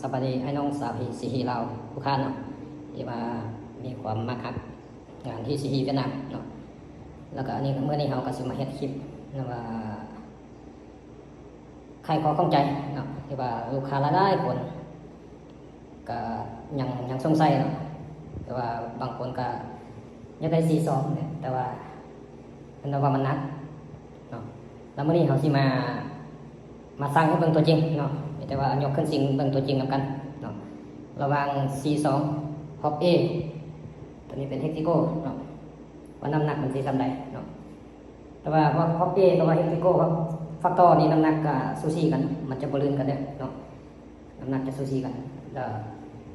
สวัสดีไอ้น้องสาวที่ซีฮีเราทุกท่านเนาะที่มามีความมาคักงานที่ซีฮีเวียดนามเนาะแล้วก็อันนี้เมื่อนี้เราก็สิมาเฮ็ดคลิปนะว่าใครขอข้องใจเนาะที่ว่าลูกค้ารายได้คนก็ยังสงสัยเนาะแต่ว่าบางคนก็อยากได้42เนี่ยแต่ว่าเป็นว่ามันนักเนาะแล้วเมื่อนี้เราสิมาสร้างให้เบิ่งตัวจริงเนาะแต่ว่ายกขึ้นสิ่งเบิ่งตัวจริงนำกันเนาะระหว่าง C2 Hop A ตัวนี้เป็น Hexago เนาะว่าน้ำหนักมันสิซำใดเนาะแต่ว่าHop A กับว่า Hexago ครับฟักตอร์นี่น้ำหนักก็สูสีกันมันจะบ่ลื่นกันเด้อเนาะน้ำหนักจะสูสีกันแล้ว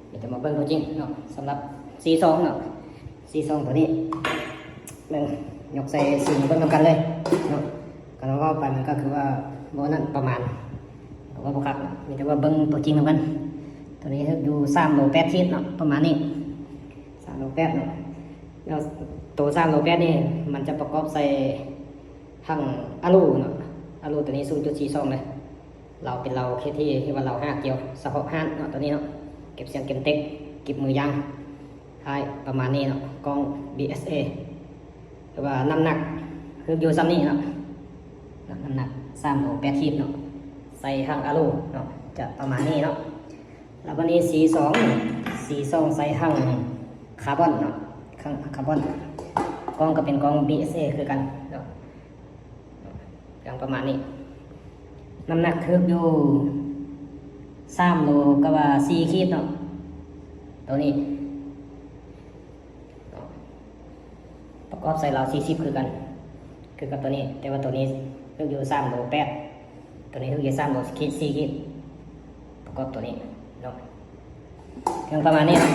เดี๋ยวจะมาเบิ่งตัวจริงเนาะสำหรับ C2 เนาะ C2 ตัวนี้นึงยกใส่สิ่งเบิ่งนำกันเลยเนาะก็ว่าไปมันก็คือว่าบ่นั้นประมาณว่าบุคักมีแต่ว่าเบิ้งตัวจริงเหมือนกันตัวนี้อยู่3 โล 8 ขีดเนาะประมาณนี้3 โล 8เนาะแล้วตัว3 โล 8นี่มันจะประกอบใส่ทั้งอะลูเนาะอะลูตัวนี้ 0.42 เลยเราเป็นเราที่ว่าเรา5เกลียวสะโพก5เนาะตัวนี้เนาะเก็บเสียงเก็บเต็กเก็บมือยางท้ายประมาณนี้เนาะกล้อง BSA แต่ว่าน้ำหนักคืออยู่ซ้ำนี้เนาะน้ำหนัก3 โล 8 ขีดเนาะใส่ห้างอะลูเนาะจะประมาณนี้เนาะแล้ววันนี้C2 ใส่ห้างคาร์บอนเนาะข้างคาร์บอนกล้องก็เป็นกล้อง BSA คือกันเนาะอย่างประมาณนี้น้ำหนักคืออยู่3 โลก็ว่า4 ขีดเนาะตัวนี้ประกอบใส่เรา40คือกันคือกับตัวนี้แต่ว่าตัวนี้คืออยู่3 โล 8ตัวนี้คือ3 โล 4 ขีดประกอบตัวนี้เนาะอย่างประมาณนี้นะ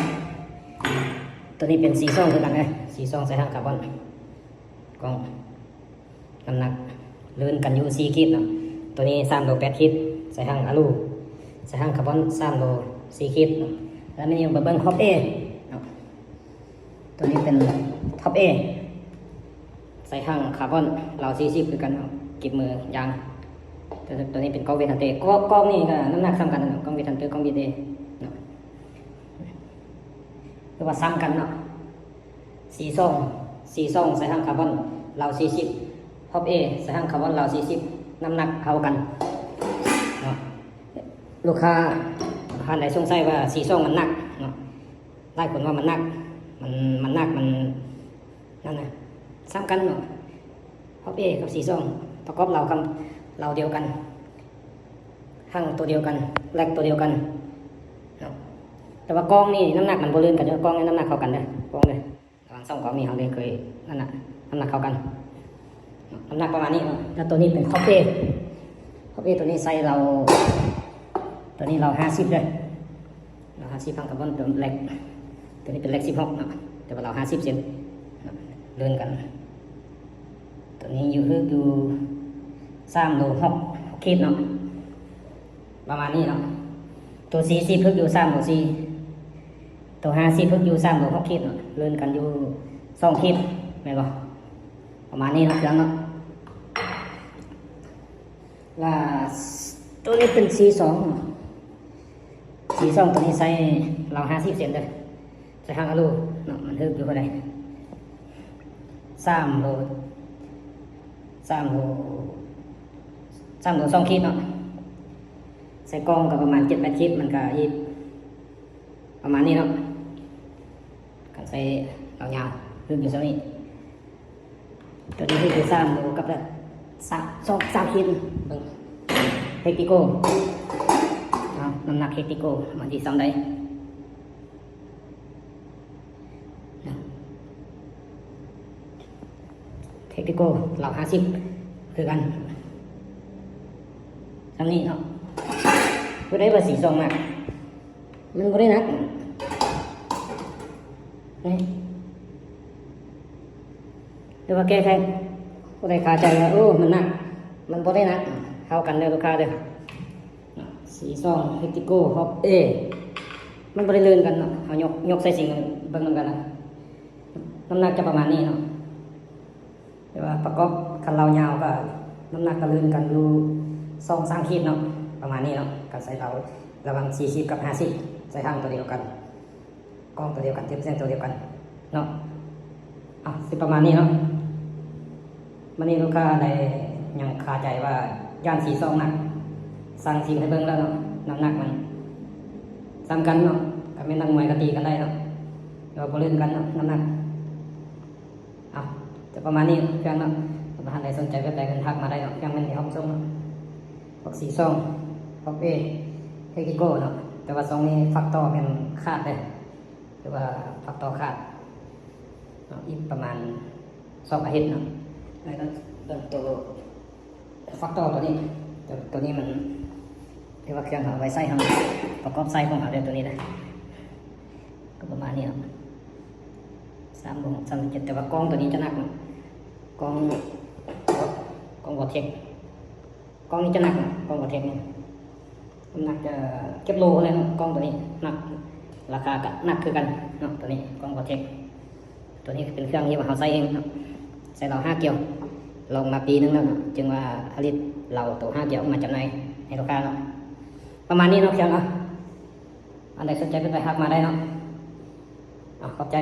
ตัวนี้เป็นC2คือกันนะC2ใส่ห้างคาร์บอนกล้องน้ำหนักเลื่อนกันอยู่4 ขีดเนาะตัวนี้3 โล 8 ขีดใส่ห้างอะลูใส่ห้างคาร์บอน3 โล 4 ขีดเนาะแล้วมีอยู่เบิ้งHop Aเนาะตัวนี้เป็นHop Aใส่ห้างคาร์บอนเรา40คือกันเนาะเก็บมือยางตัวนี้เป็นกล้องเวทันเตอร์กล้องนี่ก็น้ำหนักซ้ำกันกล้องเวทันเตอร์กล้อง BSA เนาะหรือว่าซ้ำกันเนาะC2 ใส่ห้างคาร์บอนเรา40 Hop A ใส่ห้างคาร์บอนเรา40น้ำหนักเท่ากันเนาะลูกค้าท่านใดสงสัยว่าC2มันหนักเนาะได้ผลว่ามันหนักมันหนักมันนั่นนะซ้ำกันเนาะ Hop A กับC2ประกอบเราเดียวกันห้างตัวเดียวกันแลกตัวเดียวกันแต่ว่ากล้องนี่น้ำหนักมันบ่ลื่นกันเด้อกล้องนี่น้ำหนักเข้ากันเด้อกล้องเลยระหว่าง2 กล้องนี่เขาเลยเคยนั่นน่ะน้ำหนักเข้ากันน้ำหนักประมาณนี้แล้วตัวนี้เป็นHop Aตัวนี้ใส่เราตัวนี้เรา50เลยเรา50พังคาร์บอนตัวแลกตัวนี้เป็นแลก16เนาะแต่ว่าเรา50เซนเลื่อนกันตัวนี้อยู่3 โล 6 ขีดเนาะประมาณนี้เนาะตัว40พึกอยู่3 โล 4ตัว50พึกอยู่3 โล 6 ขีดเนาะเลื่อนกันอยู่2 ขีดแม่นบ่ประมาณนี้เนาะเครื่องเนาะแล้วตัวนี้เป็นC2ตัวนี้ใส่เรา50เซนเลยใส่ห้างอะลูเนาะมันทึกอยู่เท่าใด3 โล 2 ขีดเนาะใส่กล้องก็ประมาณ 7-8 ขีดมันก็อีกประมาณนี้เนาะกันใส่เรายาวลึกอยู่เท่านี้ตัวนี้คือ3 โลกับ3 ขีดเบิ่งHexagoน้ำหนักHexagoมันสิซ้ำได้Hexagoเรา50คือกันทำนี้เนาะก็ได้ว่าC2มากมันก็ได้นักแต่ว่าแก้ก็ได้คาใจว่ามันหนักมันก็ได้นักเข้ากันเด้อลูกค้าเด้อC2 Hexago Hop Aมันก็ได้เลื่อนกันเนาะเอายกใส่สิ่งเบิ่งกันนะน้ำหนักจะประมาณนี้เนาะแต่ว่าประกอบคันเรายาวก็น้ำหนักก็เลื่อนกันอยู่2-3 ขีดเนาะประมาณนี้เนาะก็ใส่เรา ระหว่าง40กับ50ใส่ทางตัวเดียวกันกล้องตัวเดียวกันเทียบเส้นตัวเดียวกันเนาะสิประมาณนี้เนาะวันนี้ลูกค้าได้ยังคาใจว่าย่าน42หนักสั่งซิมให้เบิ่งแล้วเนาะน้ำหนักมันซ้ำกันเนาะก็ไม่นักมวยก็ตีกันได้เนาะเราบ่เล่นกันเนาะน้ำหนักจะประมาณนี้เพียงเนาะถ้าท่านใดสนใจเว็บใดกันทักมาได้เนาะยังไม่มีห้องส่งเนาะพวกพวกเทกิโก้เนาะแต่ว่า2นี้ฟักต่อเป็นขาดเลยหรือว่าฟักต่อขาดเนาะอีกประมาณ2 อาทิตย์เนาะแล้วก็เริ่มตัวฟักต่อตัวนี้มันเรียกว่าเครื่องเอาไว้ใส่ทำประกอบใส่ของเขาเรียกตัวนี้เลยก็ประมาณนี้เนาะ3 แต่ว่ากล้องตัวนี้จะหนักกล้องวอเทคกล้องนี้จะหนักกล้องวอเทคเนี่ยน้ำหนักจะเก็บโลเลยเนาะกล้องตัวนี้หนักราคาก็หนักคือกันเนาะตัวนี้กล้องวอเทคตัวนี้เป็นเครื่องที่ว่าเราใส่เองเนาะใส่เรา5 เกี่ยวลงมาปีนึงแล้วเนาะจึงว่าผลิตเราตัว5 เกี่ยวมาจำหน่ายให้ลูกค้าเนาะประมาณนี้เนาะเพียงเนาะอันใดสนใจเป็นไปทักมาได้เนาะขอบใจ